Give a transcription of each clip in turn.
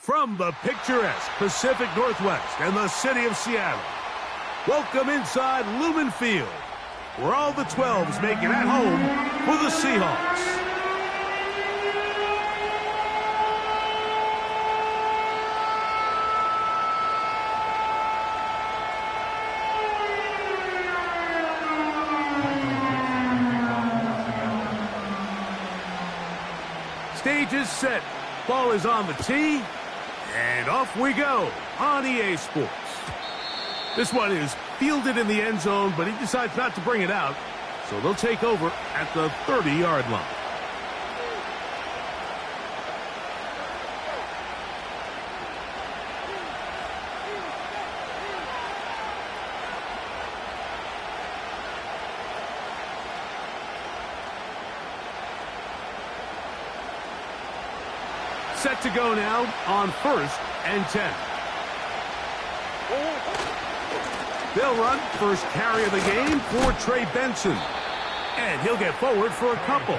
From the picturesque Pacific Northwest and the city of Seattle, welcome inside Lumen Field, where all the 12s make it at home for the Seahawks. Stage is set, ball is on the tee, and off we go on EA Sports. This one is fielded in the end zone, but he decides not to bring it out, so they'll take over at the 30-yard line. Set to go now on 1st and 10. They'll run first carry of the game for Trey Benson. And he'll get forward for a couple.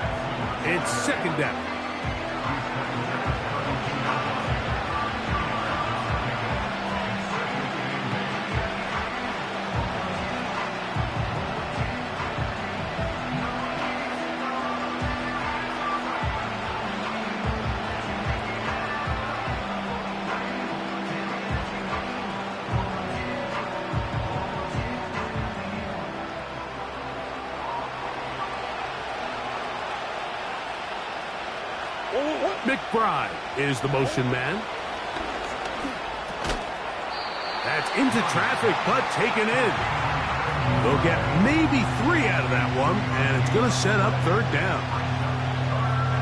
It's 2nd down. McBride is the motion man. That's into traffic, but taken in. They'll get maybe 3 out of that one, and it's going to set up 3rd down.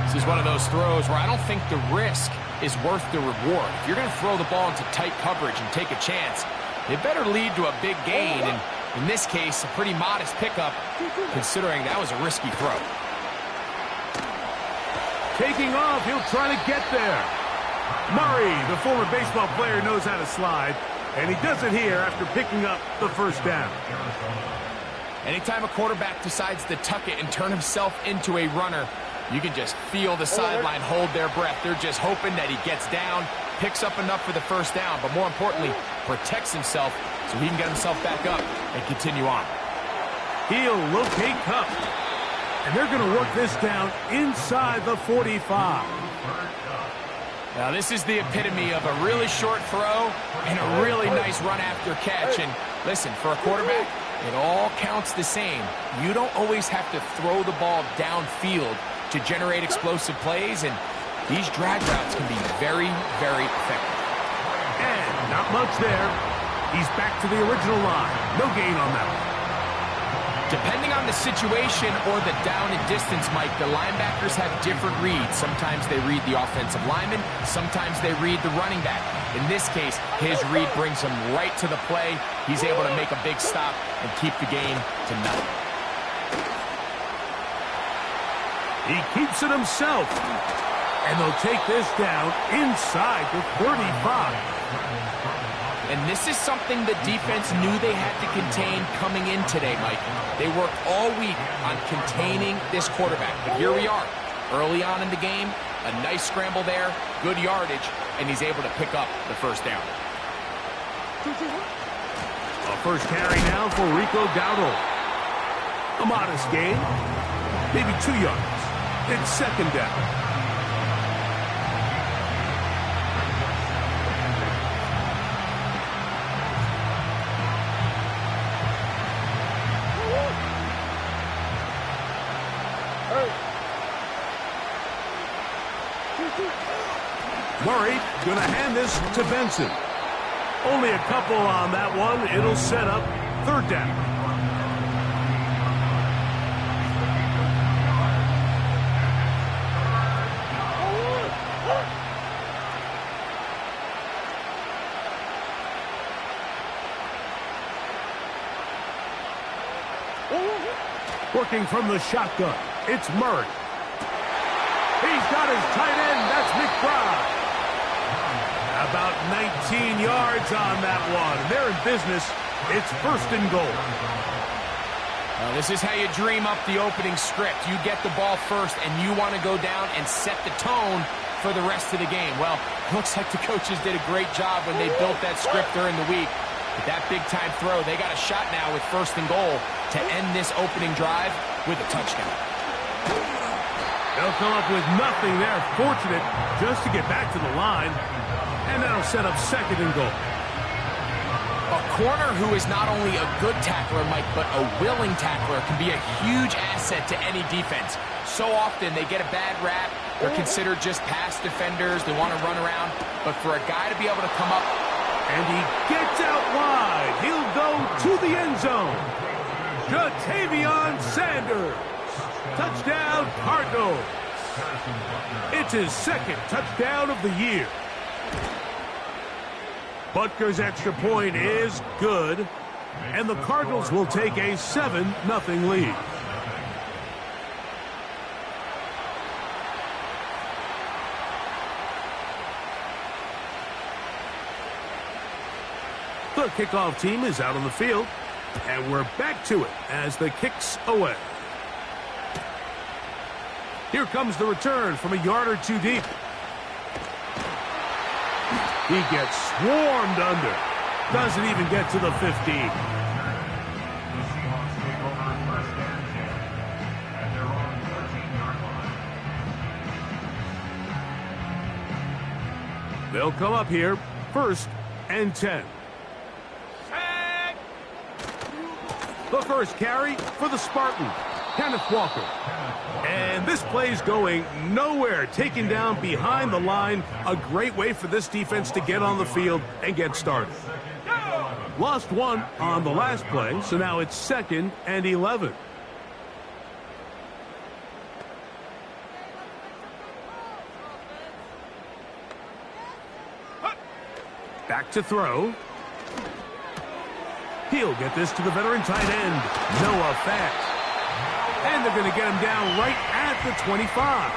This is one of those throws where I don't think the risk is worth the reward. If you're going to throw the ball into tight coverage and take a chance, it better lead to a big gain, and in this case, a pretty modest pickup, considering that was a risky throw. Taking off, he'll try to get there. Murray, the former baseball player, knows how to slide, and he does it here after picking up the 1st down. Anytime a quarterback decides to tuck it and turn himself into a runner, you can just feel the sideline hold their breath. They're just hoping that he gets down, picks up enough for the 1st down, but more importantly, protects himself so he can get himself back up and continue on. He'll locate Kupp. And they're going to work this down inside the 45. Now, this is the epitome of a really short throw and a really nice run after catch. And listen, for a quarterback, it all counts the same. You don't always have to throw the ball downfield to generate explosive plays, and these drag routes can be very, very effective. And not much there. He's back to the original line. No gain on that one. Depending on the situation or the down and distance, Mike, the linebackers have different reads. Sometimes they read the offensive lineman. Sometimes they read the running back. In this case, his read brings him right to the play. He's able to make a big stop and keep the game to nothing. He keeps it himself. And they'll take this down inside the 35. And this is something the defense knew they had to contain coming in today, Mike. They worked all week on containing this quarterback. But here we are, early on in the game, a nice scramble there, good yardage, and he's able to pick up the 1st down. A first carry now for Rico Dowdle. A modest gain, maybe 2 yards. It's 2nd down. Murray going to hand this to Benson. Only a couple on that one. It'll set up 3rd down. Working from the shotgun, it's Murray. He's got his tight end. That's McBride. About 19 yards on that one. They're in business. It's 1st and goal. This is how you dream up the opening script. You get the ball first, and you want to go down and set the tone for the rest of the game? Well, looks like the coaches did a great job when they built that script during the week. With that big-time throw, they got a shot now with 1st and goal to end this opening drive with a touchdown. They'll come up with nothing there. Fortunate just to get back to the line. And that'll set up 2nd and goal. A corner who is not only a good tackler, Mike, but a willing tackler can be a huge asset to any defense. So often they get a bad rap. They're considered just pass defenders. They want to run around. But for a guy to be able to come up. And he gets out wide. He'll go to the end zone. Ja'Tavion Sanders. Touchdown, Cardinals. It's his 2nd touchdown of the year. Butker's extra point is good, and the Cardinals will take a 7-0 lead. The kickoff team is out on the field, and we're back to it as the kick's away. Here comes the return from a yard or two deep. He gets swarmed under. Doesn't even get to the 15. They'll come up here, 1st and 10. The first carry for the Spartans, Kenneth Walker. And this play's going nowhere, taken down behind the line. A great way for this defense to get on the field and get started. Lost 1 on the last play, so now it's 2nd and 11. Back to throw. He'll get this to the veteran tight end, Noah Fant. And they're going to get him down right at the 25.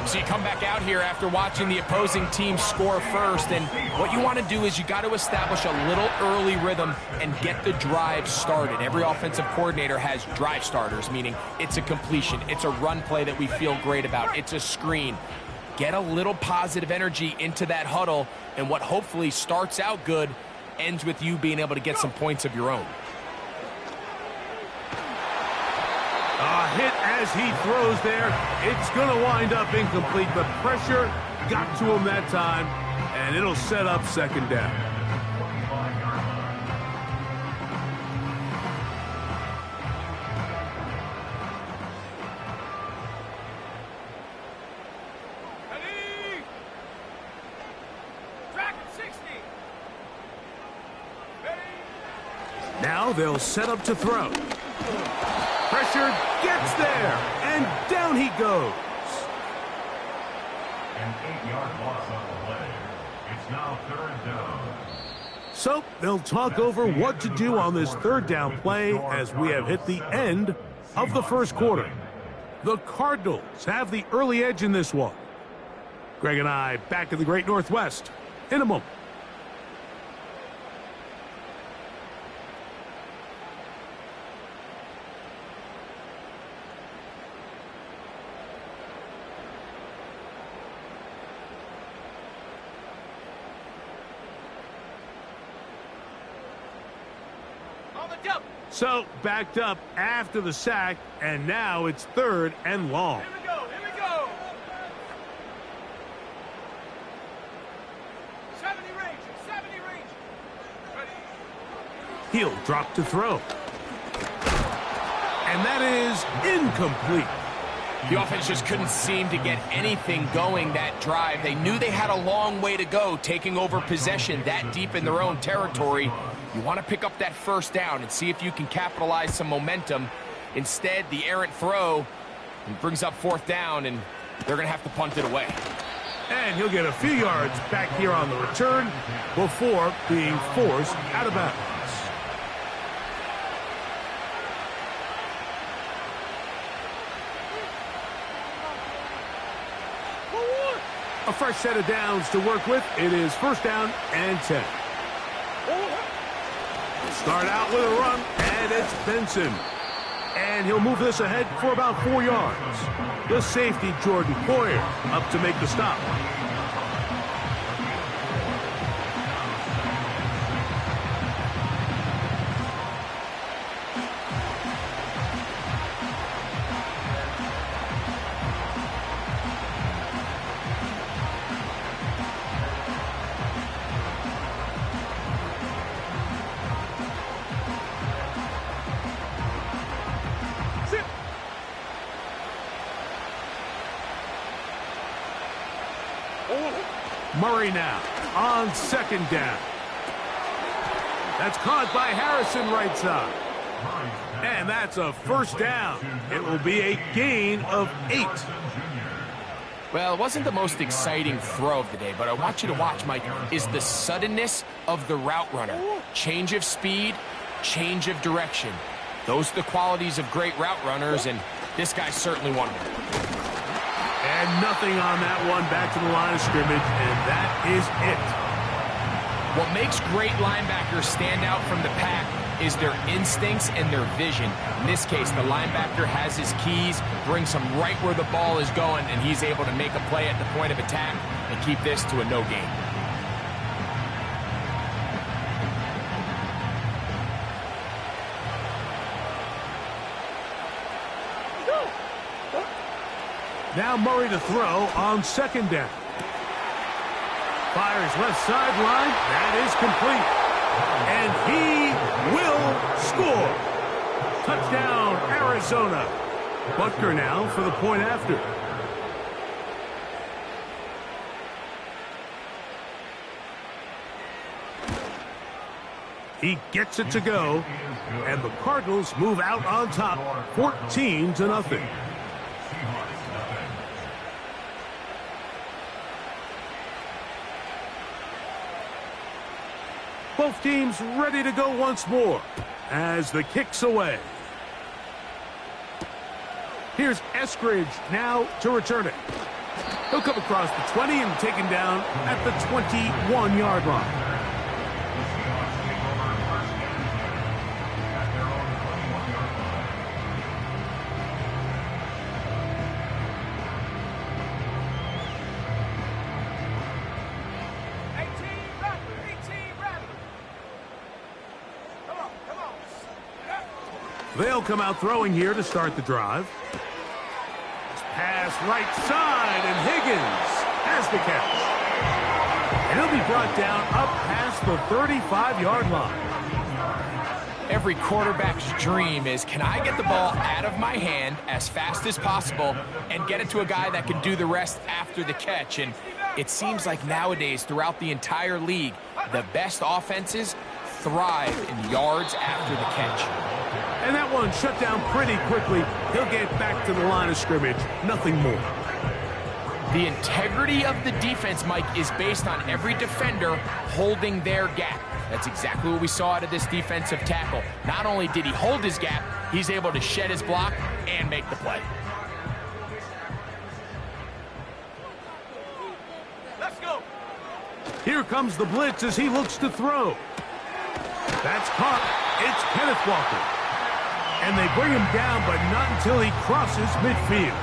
So you come back out here after watching the opposing team score first, and what you want to do is you got to establish a little early rhythm and get the drive started. Every offensive coordinator has drive starters, meaning it's a completion, it's a run play that we feel great about, it's a screen. Get a little positive energy into that huddle, and what hopefully starts out good ends with you being able to get some points of your own. A hit as he throws there. It's going to wind up incomplete. The pressure got to him that time, and it'll set up 2nd down. Now they'll set up to throw. Pressure gets there, and down he goes. An 8-yard loss on the play. It's now 3rd down. So they'll talk over what to do on this 3rd down play as we have hit the end of the 1st quarter. The Cardinals have the early edge in this one. Greg and I back in the Great Northwest in a moment. So, backed up after the sack, and now it's 3rd and long. Here we go. 70 range. Ready. He'll drop to throw. And that is incomplete. The offense just couldn't seem to get anything going that drive. They knew they had a long way to go, taking over possession that deep in their own territory. You want to pick up that 1st down and see if you can capitalize some momentum. Instead, the errant throw brings up 4th down, and they're going to have to punt it away. And he'll get a few yards back here on the return before being forced out of bounds. A fresh set of downs to work with. It is 1st down and 10. Start out with a run, and it's Benson. And he'll move this ahead for about 4 yards. The safety, Jordan Poyer, up to make the stop. Murray now on 2nd down. That's caught by Harrison right side. And that's a 1st down. It will be a gain of 8. Well, it wasn't the most exciting throw of the day, but I want you to watch, Mike, is the suddenness of the route runner. Change of speed, change of direction. Those are the qualities of great route runners, and this guy's certainly one of them. And nothing on that one, back to the line of scrimmage, and that is it. What makes great linebackers stand out from the pack is their instincts and their vision. In this case, the linebacker has his keys, brings him right where the ball is going, and he's able to make a play at the point of attack and keep this to a no gain. Now Murray to throw on 2nd down. Fires left sideline. That is complete. And he will score. Touchdown, Arizona. Butker now for the point after. He gets it to go. And the Cardinals move out on top, 14-0. Both teams ready to go once more as the kick's away. Here's Eskridge now to return it. He'll come across the 20 and taken down at the 21-yard line. They'll come out throwing here to start the drive. Pass right side, and Higgins has the catch. And he'll be brought down up past the 35-yard line. Every quarterback's dream is, can I get the ball out of my hand as fast as possible and get it to a guy that can do the rest after the catch? And it seems like nowadays, throughout the entire league, the best offenses thrive in yards after the catch. And that one shut down pretty quickly. He'll get back to the line of scrimmage. Nothing more. The integrity of the defense, Mike, is based on every defender holding their gap. That's exactly what we saw out of this defensive tackle. Not only did he hold his gap, he's able to shed his block and make the play. Let's go. Here comes the blitz as he looks to throw. That's caught. It's Kenneth Walker. And they bring him down, but not until he crosses midfield.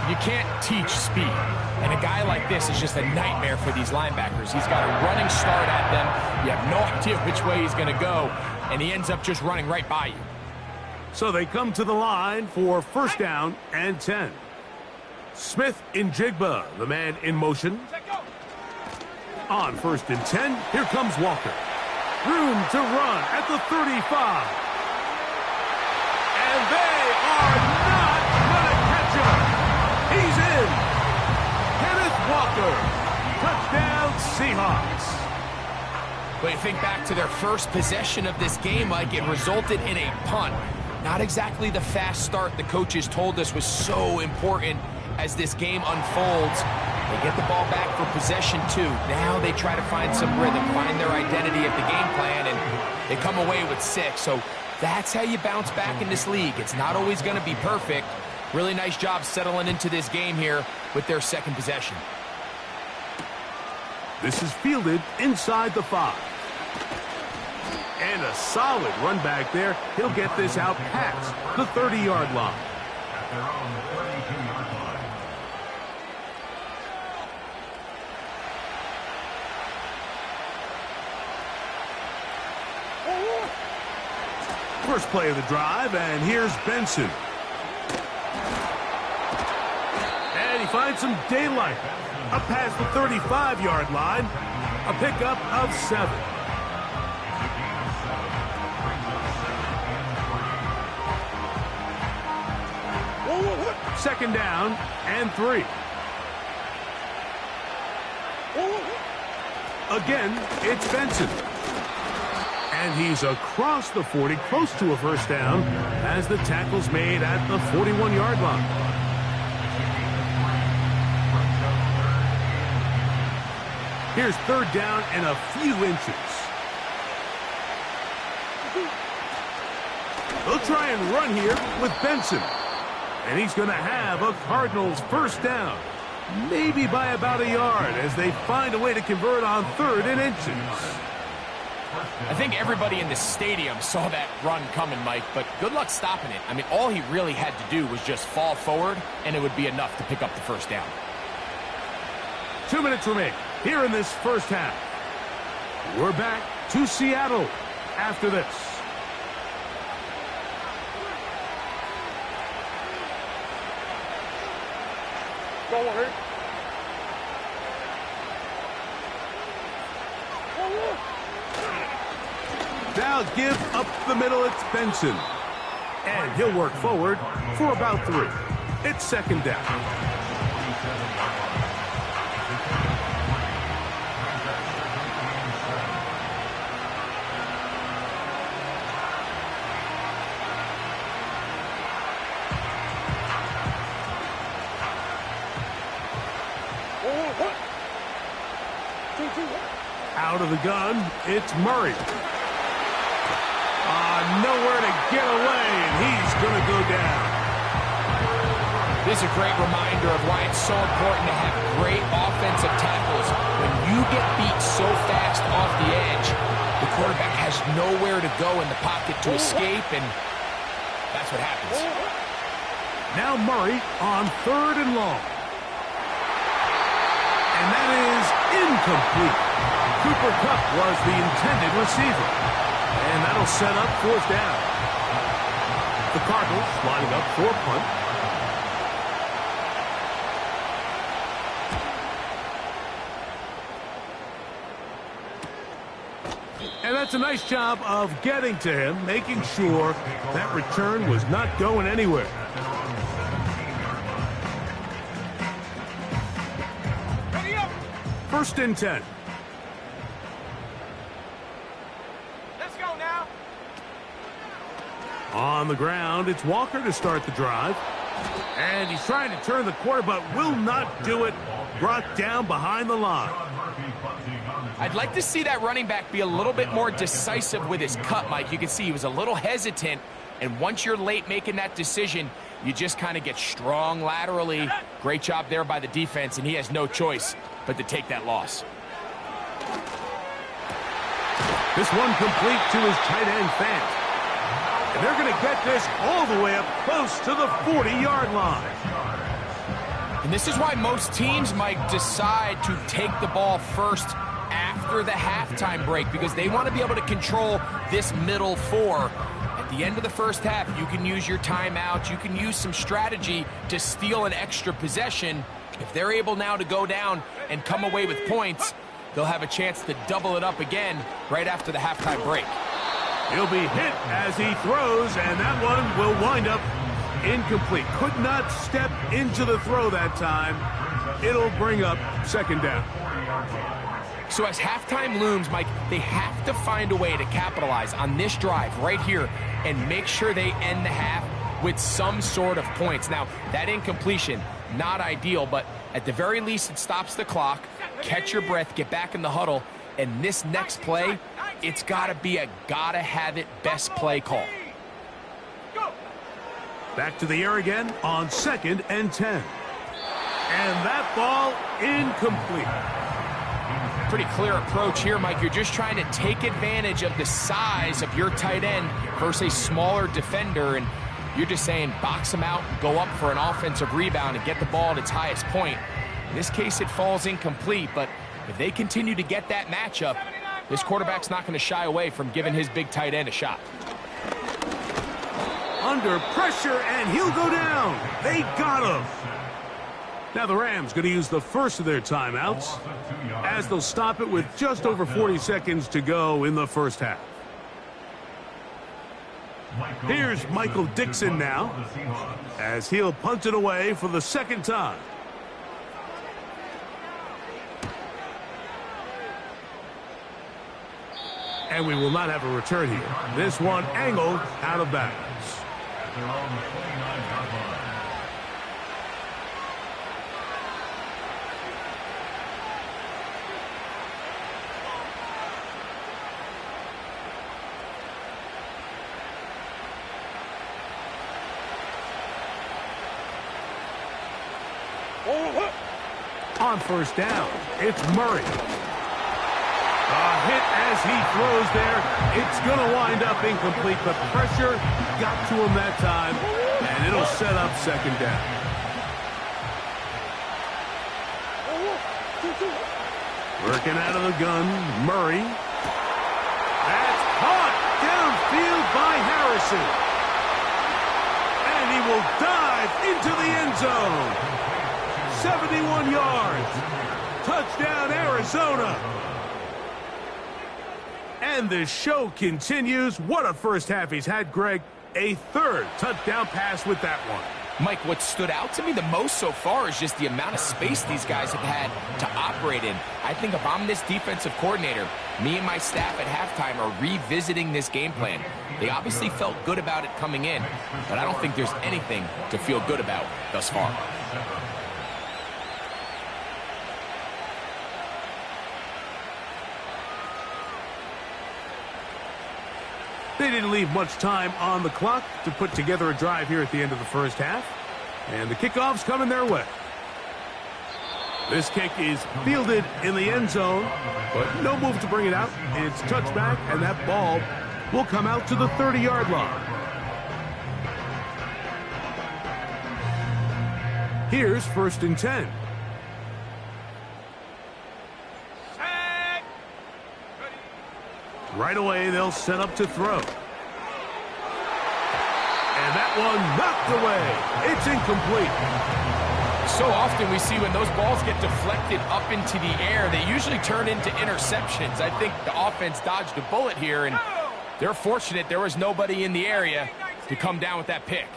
You can't teach speed. And a guy like this is just a nightmare for these linebackers. He's got a running start at them. You have no idea which way he's going to go, and he ends up just running right by you. So they come to the line for 1st down and 10. Smith in Jigba, the man in motion. On 1st and 10, here comes Walker. Room to run at the 35. And they are not going to catch him. He's in. Kenneth Walker. Touchdown, Seahawks. But you think back to their first possession of this game, Mike, it resulted in a punt. Not exactly the fast start the coaches told us was so important as this game unfolds. They get the ball back for possession 2. Now they try to find some rhythm, find their identity at the game plan, and they come away with 6. So that's how you bounce back in this league. It's not always going to be perfect. Really nice job settling into this game here with their 2nd possession. This is fielded inside the 5. And a solid run back there. He'll get this out past the 30-yard line. At their own 32-yard line. First play of the drive, and here's Benson. And he finds some daylight. Up past the 35-yard line. A pickup of 7. Second down and 3. Again, it's Benson. And he's across the 40, close to a first down, as the tackle's made at the 41-yard line. Here's third down and a few inches. They'll try and run here with Benson. And he's going to have a Cardinals first down. Maybe by about a yard as they find a way to convert on 3rd and inches. I think everybody in the stadium saw that run coming, Mike, but good luck stopping it. I mean, all he really had to do was just fall forward, and it would be enough to pick up the first down. 2 minutes remain here in this first half. We're back to Seattle after this. Now give up the middle, it's Benson. And he'll work forward for about 3. It's second down. Out of the gun, it's Murray. Nowhere to get away, and he's going to go down. This is a great reminder of why it's so important to have great offensive tackles. When you get beat so fast off the edge, the quarterback has nowhere to go in the pocket to escape, and that's what happens. Now Murray on 3rd and long. And that is incomplete. Cooper Kupp was the intended receiver. And that'll set up 4th down. The Cardinals lining up for punt. And that's a nice job of getting to him, making sure that return was not going anywhere. Ready up. 1st and 10. Let's go now. On the ground, it's Walker to start the drive. And he's trying to turn the corner, but will not do it. Brought down behind the line. I'd like to see that running back be a little bit more decisive with his cut, Mike. You can see he was a little hesitant, and once you're late making that decision, you just kind of get strong laterally. Great job there by the defense, and he has no choice but to take that loss. This one complete to his tight end, Fant. And they're going to get this all the way up close to the 40-yard line. And this is why most teams, Mike, decide to take the ball first after the halftime break, because they want to be able to control this middle 4. At the end of the first half, you can use your timeout. You can use some strategy to steal an extra possession. If they're able now to go down and come away with points, they'll have a chance to double it up again right after the halftime break. He'll be hit as he throws, and that one will wind up incomplete. Could not step into the throw that time. It'll bring up 2nd down. So as halftime looms, Mike, they have to find a way to capitalize on this drive right here and make sure they end the half with some sort of points. Now, that incompletion, not ideal, but at the very least, it stops the clock. Catch your breath, get back in the huddle, and this next play, it's got to be a gotta-have-it best play call. Back to the air again on 2nd and 10. And that ball incomplete. pretty clear approach here, Mike. You're just trying to take advantage of the size of your tight end versus a smaller defender, and you're just saying box him out, go up for an offensive rebound, and get the ball at its highest point. In this case, it falls incomplete, but if they continue to get that matchup, this quarterback's not going to shy away from giving his big tight end a shot. Under pressure, and he'll go down. They got him. Now the Rams going to use the first of their timeouts as they'll stop it with just over 40 seconds to go in the first half. Here's Michael Dixon now as he'll punt it away for the second time. And we will not have a return here. This one angled out of bounds. They're on the 29-yard line. On first down, it's Murray. A hit as he throws there. It's going to wind up incomplete, but pressure got to him that time, and it'll set up second down. Working out of the gun, Murray. That's caught downfield by Harrison. And he will dive into the end zone. 71 yards. Touchdown, Arizona. And the show continues. What a first half he's had, Greg. A third touchdown pass with that one. Mike, what stood out to me the most so far is just the amount of space these guys have had to operate in. I think if I'm this defensive coordinator, me and my staff at halftime are revisiting this game plan. They obviously felt good about it coming in, but I don't think there's anything to feel good about thus far. They didn't leave much time on the clock to put together a drive here at the end of the first half. And the kickoff's coming their way. This kick is fielded in the end zone, but no move to bring it out. It's touchback, and that ball will come out to the 30-yard line. Here's first and 10. Right away, they'll set up to throw. And that one knocked away. It's incomplete. So often we see when those balls get deflected up into the air, they usually turn into interceptions. I think the offense dodged a bullet here, and they're fortunate there was nobody in the area to come down with that pick.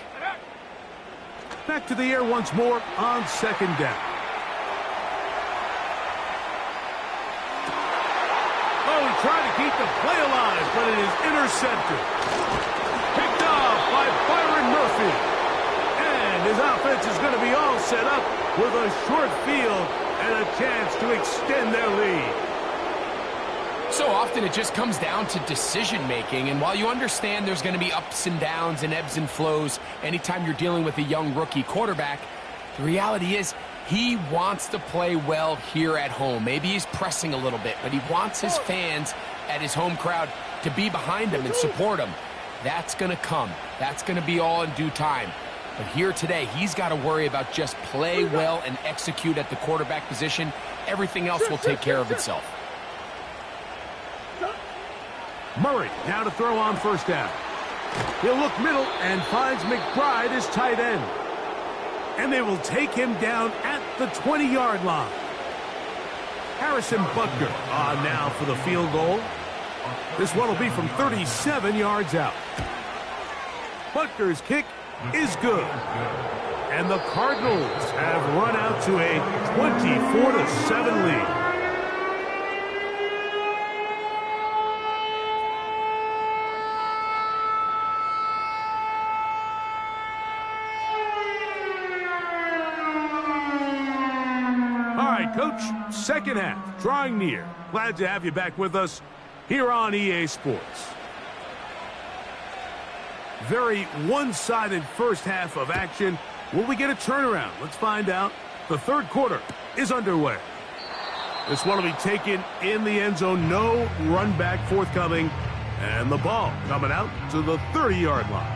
Back to the air once more on second down. Trying to keep the play alive, but it is intercepted. Picked off by Byron Murphy. And his offense is going to be all set up with a short field and a chance to extend their lead. So often it just comes down to decision-making, and while you understand there's going to be ups and downs and ebbs and flows anytime you're dealing with a young rookie quarterback, the reality is he wants to play well here at home. Maybe he's pressing a little bit, but he wants his fans at his home crowd to be behind him and support him. That's going to come. That's going to be all in due time. But here today, he's got to worry about just play well and execute at the quarterback position. Everything else will take care of itself. Murray now to throw on first down. He'll look middle and finds McBride as tight end. And they will take him down at the 20-yard line. Harrison Butker on now for the field goal. This one will be from 37 yards out. Butker's kick is good. And the Cardinals have run out to a 24-7 lead. Coach, second half, drawing near. Glad to have you back with us here on EA Sports. Very one-sided first half of action. Will we get a turnaround? Let's find out. The third quarter is underway. This one will be taken in the end zone. No run back forthcoming. And the ball coming out to the 30-yard line.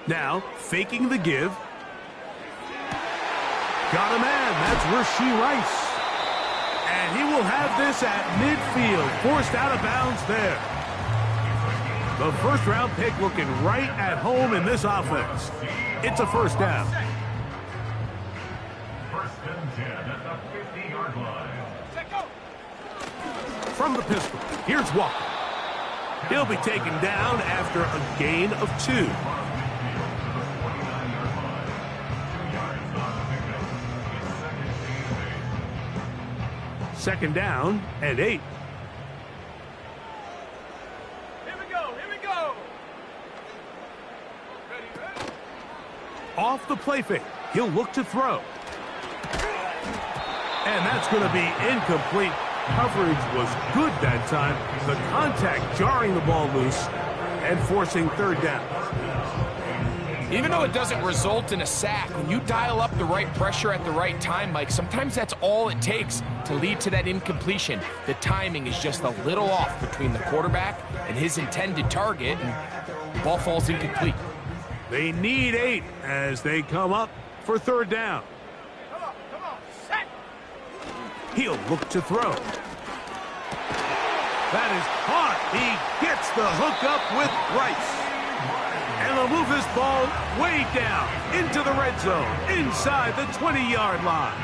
Now, faking the give. Got a man. That's Rashee Rice. And he will have this at midfield. Forced out of bounds there. The first-round pick looking right at home in this offense. It's a first down. First and 10 at the 50-yard line. From the pistol, here's Walker. He'll be taken down after a gain of 2. Second down and 8. Here we go. Ready. Off the play fake, he'll look to throw. And that's going to be incomplete. Coverage was good that time. The contact jarring the ball loose and forcing third down. Even though it doesn't result in a sack, when you dial up the right pressure at the right time, Mike, sometimes that's all it takes to lead to that incompletion. The timing is just a little off between the quarterback and his intended target, and the ball falls incomplete. They need 8 as they come up for third down. Come on. Set. He'll look to throw. That is caught. He gets the hook up with Rice. And they'll move this ball way down into the red zone, inside the 20-yard line.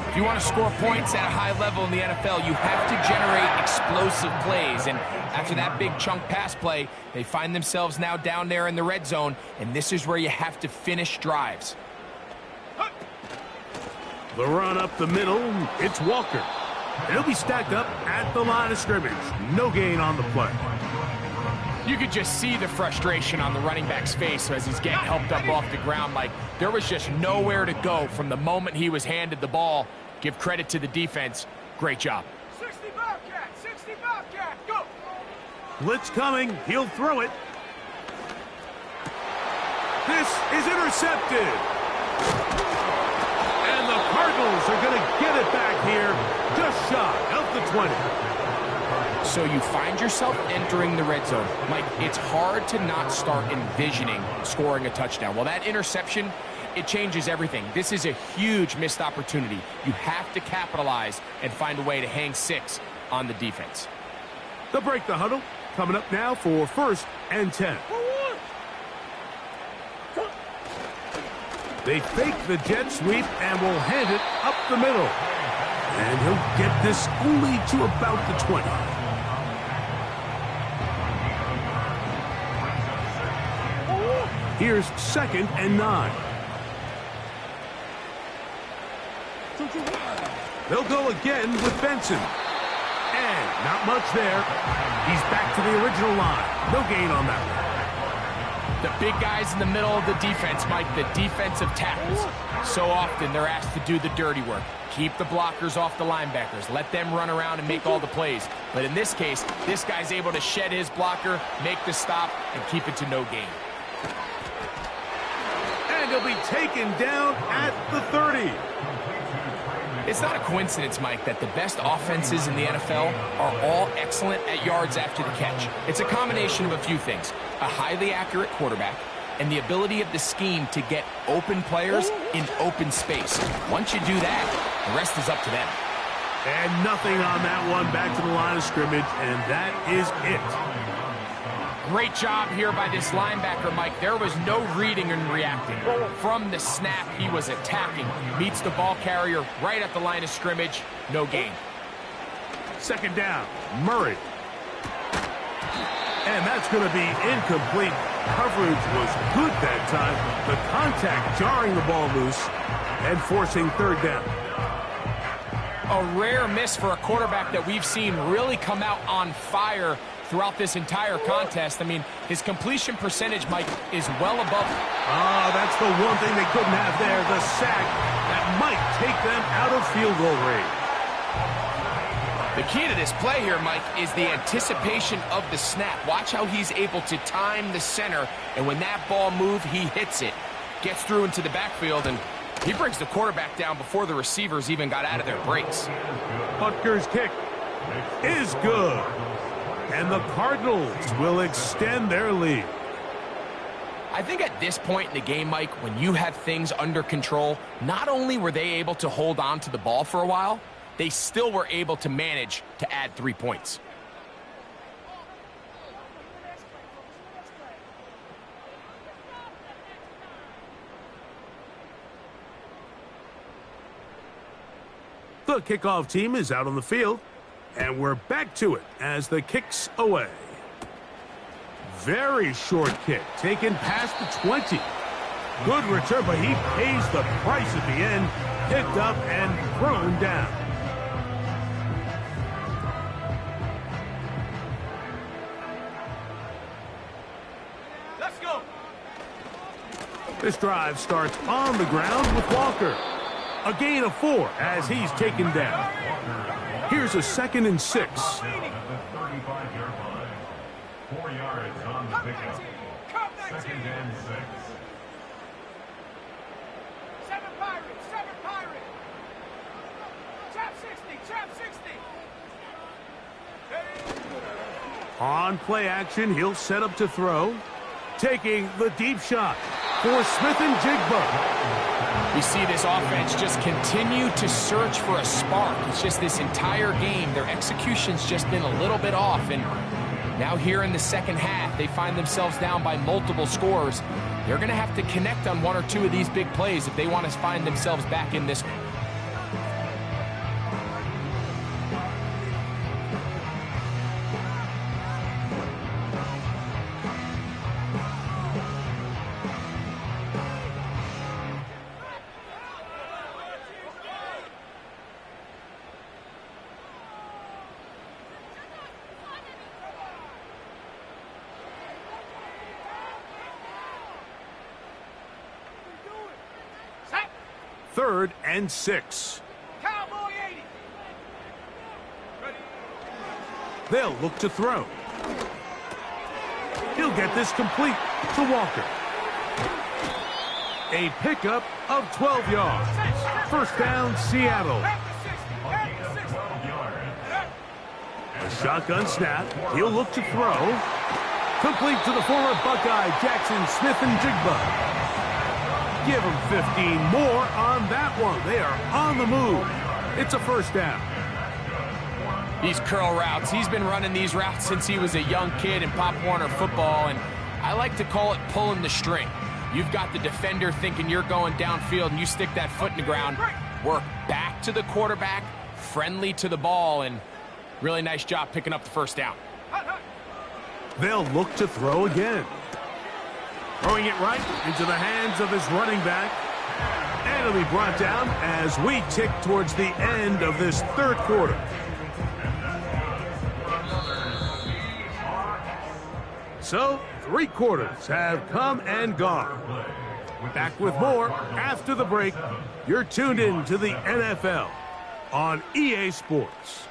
If you want to score points at a high level in the NFL, you have to generate explosive plays. And after that big chunk pass play, they find themselves now down there in the red zone, and this is where you have to finish drives. The run up the middle, it's Walker. He'll be stacked up at the line of scrimmage. No gain on the play. You could just see the frustration on the running back's face as he's getting helped up off the ground. Like, there was just nowhere to go from the moment he was handed the ball. Give credit to the defense. Great job. 60 Bobcat, go! Blitz coming. He'll throw it. This is intercepted. And the Cardinals are going to get it back here just shy of the 20. So you find yourself entering the red zone. Mike, it's hard to not start envisioning scoring a touchdown. Well, that interception, it changes everything. This is a huge missed opportunity. You have to capitalize and find a way to hang 6 on the defense. They'll break the huddle. Coming up now for first and 10. They fake the jet sweep and will hand it up the middle. And he'll get this only to about the 20. Here's second and 9. They'll go again with Benson. And not much there. He's back to the original line. No gain on that one. The big guys in the middle of the defense, Mike, the defensive tackles. So often they're asked to do the dirty work. Keep the blockers off the linebackers. Let them run around and make all the plays. But in this case, this guy's able to shed his blocker, make the stop, and keep it to no gain. And he'll be taken down at the 30. It's not a coincidence, Mike, that the best offenses in the NFL are all excellent at yards after the catch. It's a combination of a few things. A highly accurate quarterback and the ability of the scheme to get open players in open space. Once you do that, the rest is up to them. And nothing on that one. Back to the line of scrimmage, and that is it. Great job here by this linebacker, Mike. There was no reading and reacting. From the snap, he was attacking. Meets the ball carrier right at the line of scrimmage. No gain. Second down, Murray. And that's going to be incomplete. Coverage was good that time. The contact jarring the ball loose and forcing third down. A rare miss for a quarterback that we've seen really come out on fire throughout this entire contest. I mean, his completion percentage, Mike, is well above. That's the one thing they couldn't have there, the sack that might take them out of field goal range. The key to this play here, Mike, is the anticipation of the snap. Watch how he's able to time the center, and when that ball moves, he hits it. Gets through into the backfield, and he brings the quarterback down before the receivers even got out of their breaks. Butker's kick is good. And the Cardinals will extend their lead. I think at this point in the game, Mike, when you have things under control, not only were they able to hold on to the ball for a while, they still were able to manage to add 3 points. The kickoff team is out on the field, and we're back to it as the kick's away. Very short kick, taken past the 20. Good return, but he pays the price at the end. Picked up and thrown down. Let's go. This drive starts on the ground with Walker. A gain of 4 as he's taken down. Here's a 2nd and 6. At the 35-yard line. 4 yards on the pickup. 2nd and 6. 7 Pirates, 7 Pirates. Trap 60, trap 60. On play action, he'll set up to throw. Taking the deep shot for Smith and Jigba. We see this offense just continue to search for a spark. It's just this entire game, their execution's just been a little bit off. And now here in the second half, they find themselves down by multiple scores. They're going to have to connect on 1 or 2 of these big plays if they want to find themselves back in this. Set. 3rd and 6. Cowboy 80. Ready. They'll look to throw. He'll get this complete to Walker. A pickup of 12 yards. First down, Seattle. Back to 60, back to 60. 12 yards. A shotgun snap. He'll look to throw. Complete to the former Buckeye, Jackson Smith and Jigba. Give him 15 more on that one. They are on the move. It's a first down. These curl routes, he's been running these routes since he was a young kid in Pop Warner football, and I like to call it pulling the string. You've got the defender thinking you're going downfield, and you stick that foot in the ground, work back to the quarterback, friendly to the ball, and really nice job picking up the first down. They'll look to throw again. Throwing it right into the hands of his running back. And it'll be brought down as we tick towards the end of this 3rd quarter. So, 3 quarters have come and gone. Back with more after the break. You're tuned in to the NFL on EA Sports.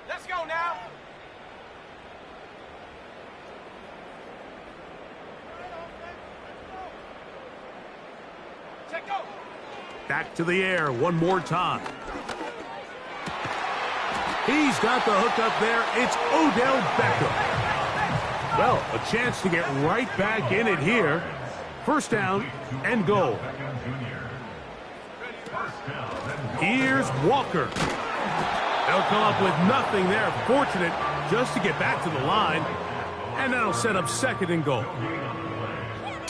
Let's go now. Check go. Back to the air one more time. He's got the hook up there. It's Odell Beckham. Well, a chance to get right back in it here. First down and goal. Here's Walker. They'll come up with nothing there. Fortunate just to get back to the line. And that'll set up 2nd and goal.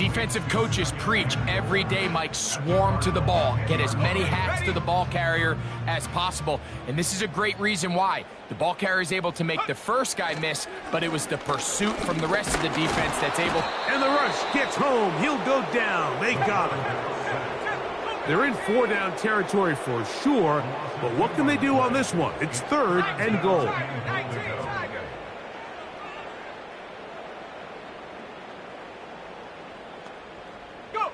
Defensive coaches preach every day, Mike, swarm to the ball. Get as many hacks to the ball carrier as possible. And this is a great reason why. The ball carrier is able to make the first guy miss, but it was the pursuit from the rest of the defense that's able. And the rush gets home. He'll go down. They got him. They're in 4-down territory for sure, but what can they do on this one? It's 3rd and goal. 19, Tiger. Go.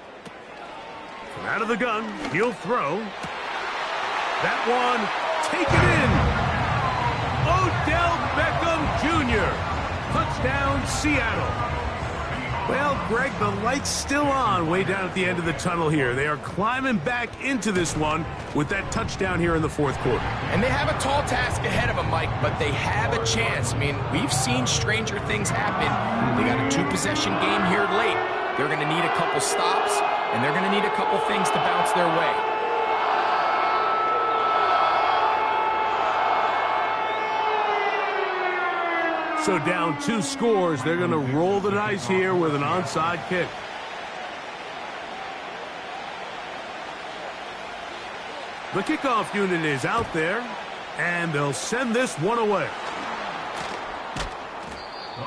From out of the gun, he'll throw. That one, take it in. Odell Beckham Jr. Touchdown, Seattle. Well, Greg, the light's still on way down at the end of the tunnel here. They are climbing back into this one with that touchdown here in the 4th quarter. And they have a tall task ahead of them, Mike, but they have a chance. I mean, we've seen stranger things happen. They got a 2-possession game here late. They're going to need a couple stops, and they're going to need a couple things to bounce their way. So down 2 scores, they're going to roll the dice here with an onside kick. The kickoff unit is out there, and they'll send this one away.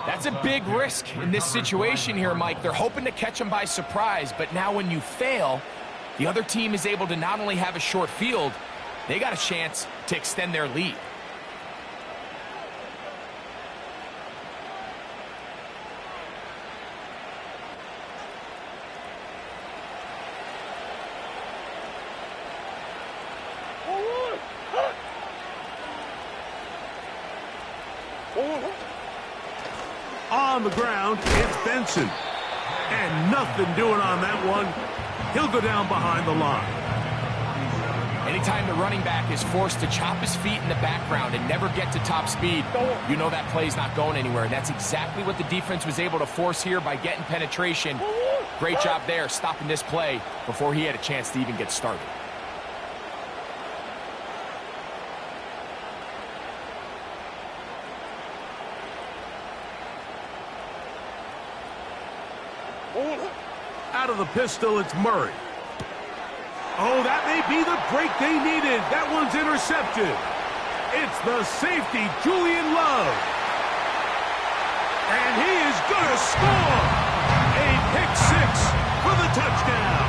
That's a big risk in this situation here, Mike. They're hoping to catch them by surprise, but now when you fail, the other team is able to not only have a short field, they got a chance to extend their lead. On the ground, it's Benson. And nothing doing on that one. He'll go down behind the line. Anytime the running back is forced to chop his feet in the background and never get to top speed, you know that play's not going anywhere. And that's exactly what the defense was able to force here by getting penetration. Great job there, stopping this play before he had a chance to even get started. Out of the pistol, it's Murray. Oh, that may be the break they needed. That one's intercepted. It's the safety, Julian Love. And he is going to score. A pick 6 for the touchdown.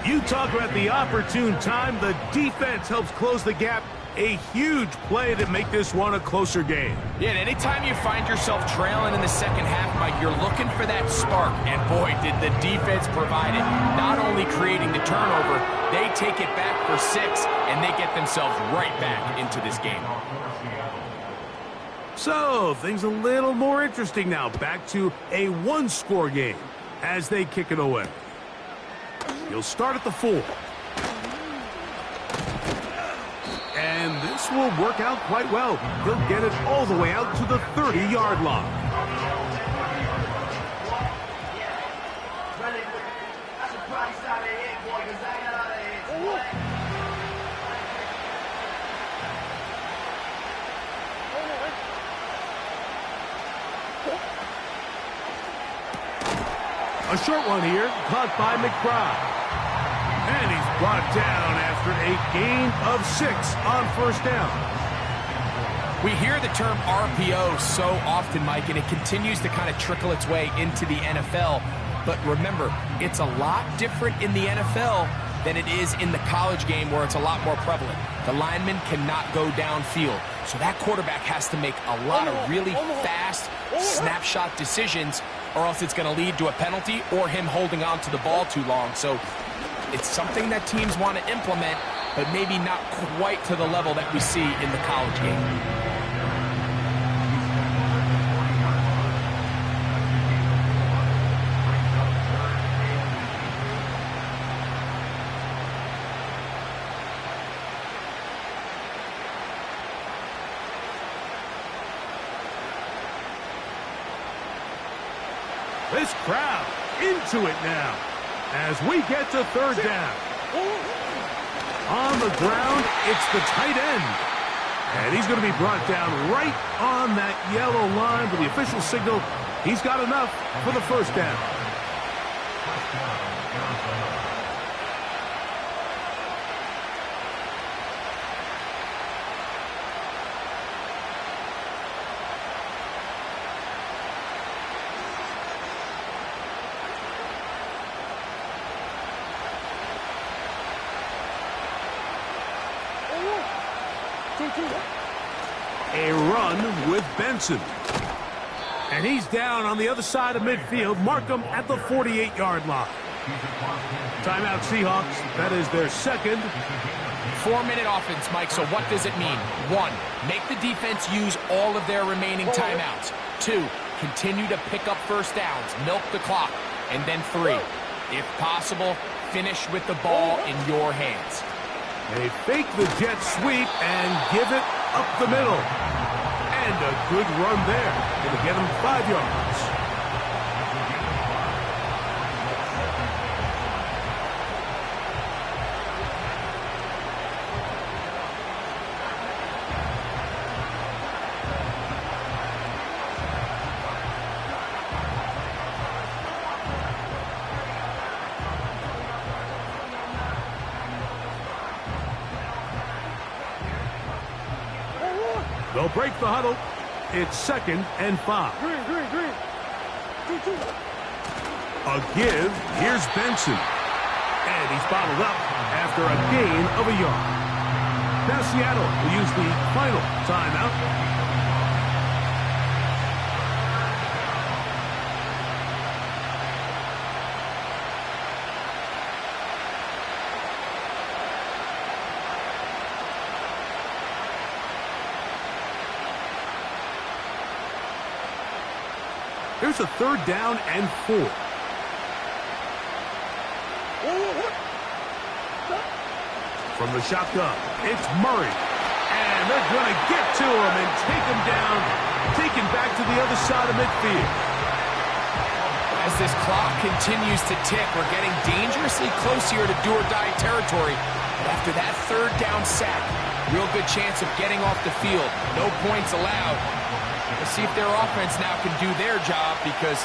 You talk about the opportune time. The defense helps close the gap. A huge play to make this one a closer game. Yeah, and anytime you find yourself trailing in the second half, Mike, you're looking for that spark. And boy, did the defense provide it. Not only creating the turnover, they take it back for 6, and they get themselves right back into this game. So, things a little more interesting now. Back to a 1-score game as they kick it away. You'll start at the 4. And this will work out quite well. He'll get it all the way out to the 30-yard line. A short one here, caught by McBride. And he's brought down after a gain of 6 on 1st down. We hear the term RPO so often, Mike, and it continues to kind of trickle its way into the NFL. But remember, it's a lot different in the NFL than it is in the college game where it's a lot more prevalent. The lineman cannot go downfield. So that quarterback has to make a lot of really fast snapshot decisions, or else it's going to lead to a penalty or him holding on to the ball too long. So it's something that teams want to implement, but maybe not quite to the level that we see in the college game. This crowd into it now as we get to 3rd down. On the ground, it's the tight end. And he's going to be brought down right on that yellow line with the official signal. He's got enough for the first down. First down, Arizona. A run with Benson. And he's down on the other side of midfield. Mark him at the 48-yard line. Timeout Seahawks. That is their second. 4-minute offense, Mike, so what does it mean? 1, make the defense use all of their remaining timeouts. 2, continue to pick up first downs, milk the clock. And then 3, if possible, finish with the ball in your hands. They fake the jet sweep and give it up the middle. And a good run there. Going to get him 5 yards. They'll break the huddle. It's 2nd and 5. A give. Here's Benson. And he's bottled up after a gain of a yard. Now Seattle will use the final timeout. Here's a 3rd down and 4. From the shotgun, it's Murray. And they're going to get to him and take him down, taken back to the other side of midfield. As this clock continues to tick, we're getting dangerously close here to do-or-die territory. But after that 3rd down sack, real good chance of getting off the field. No points allowed. Let's see if their offense now can do their job, because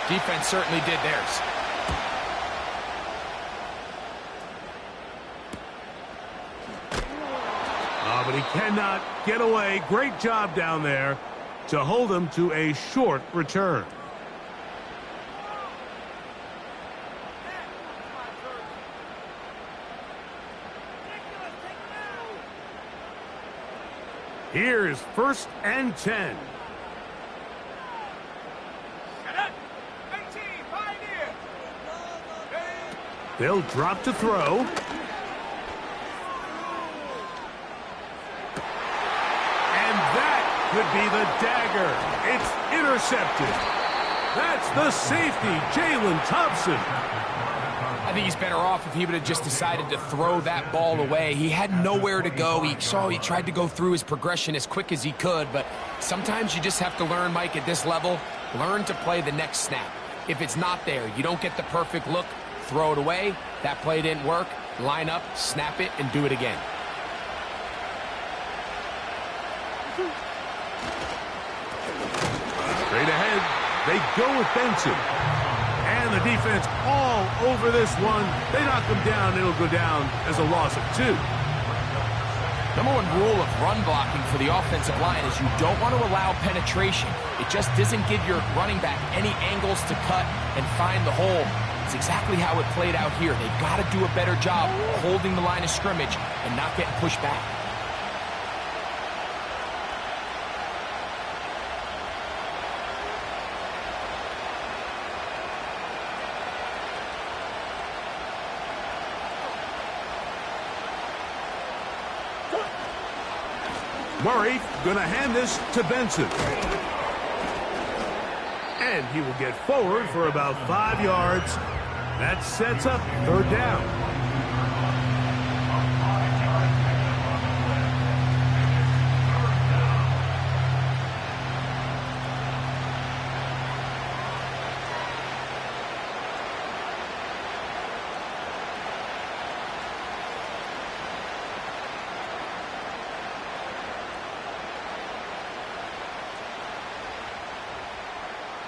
defense certainly did theirs. But he cannot get away. Great job down there to hold him to a short return. Here's 1st and 10. They'll drop to throw. And that could be the dagger. It's intercepted. That's the safety, Jalen Thompson. I think he's better off if he would have just decided to throw that ball away. He had nowhere to go. He tried to go through his progression as quick as he could, but sometimes you just have to learn, Mike, at this level, learn to play the next snap. If it's not there, you don't get the perfect look, throw it away. That play didn't work. Line up, snap it, and do it again. Straight ahead, they go with Benson. And the defense all over this one. They knock him down. It'll go down as a loss of 2. Number 1 rule of run blocking for the offensive line is you don't want to allow penetration. It just doesn't give your running back any angles to cut and find the hole. It's exactly how it played out here. They've got to do a better job holding the line of scrimmage and not getting pushed back. Murray going to hand this to Benson. And he will get forward for about 5 yards. That sets up 3rd down.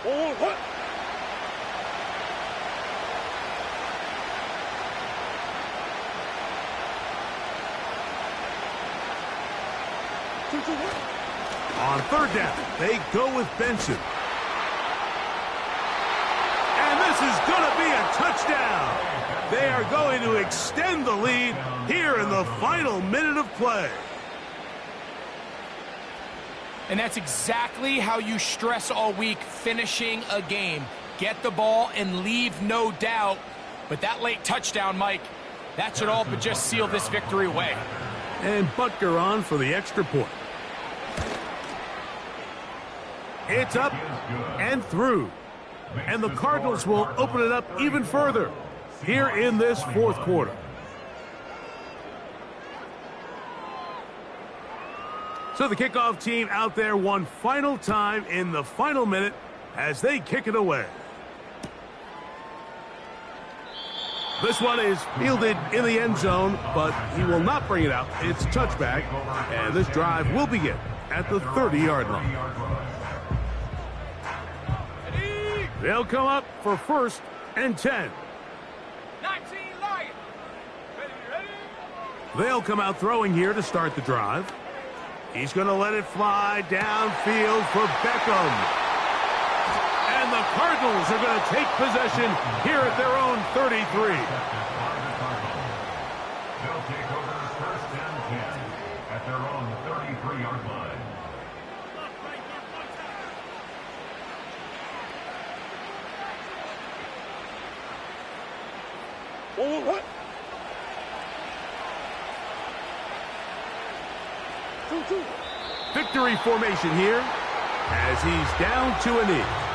On third down, they go with Benson. And this is going to be a touchdown. They are going to extend the lead here in the final minute of play. And that's exactly how you stress all week, finishing a game. Get the ball and leave no doubt. But that late touchdown, Mike, that should all but just seal this victory away. And Butker on for the extra point. It's up and through. And the Cardinals will open it up even further here in this fourth quarter. So the kickoff team out there one final time in the final minute as they kick it away. This one is fielded in the end zone, but he will not bring it out. It's touchback, and this drive will begin at the 30-yard line. They'll come up for 1st and 10. 19 Lions. Ready? They'll come out throwing here to start the drive. He's going to let it fly downfield for Beckham. And the Cardinals are going to take possession here at their own 33. They'll take over 1st and 10 at their own 33-yard line. Victory formation here as he's down to a knee.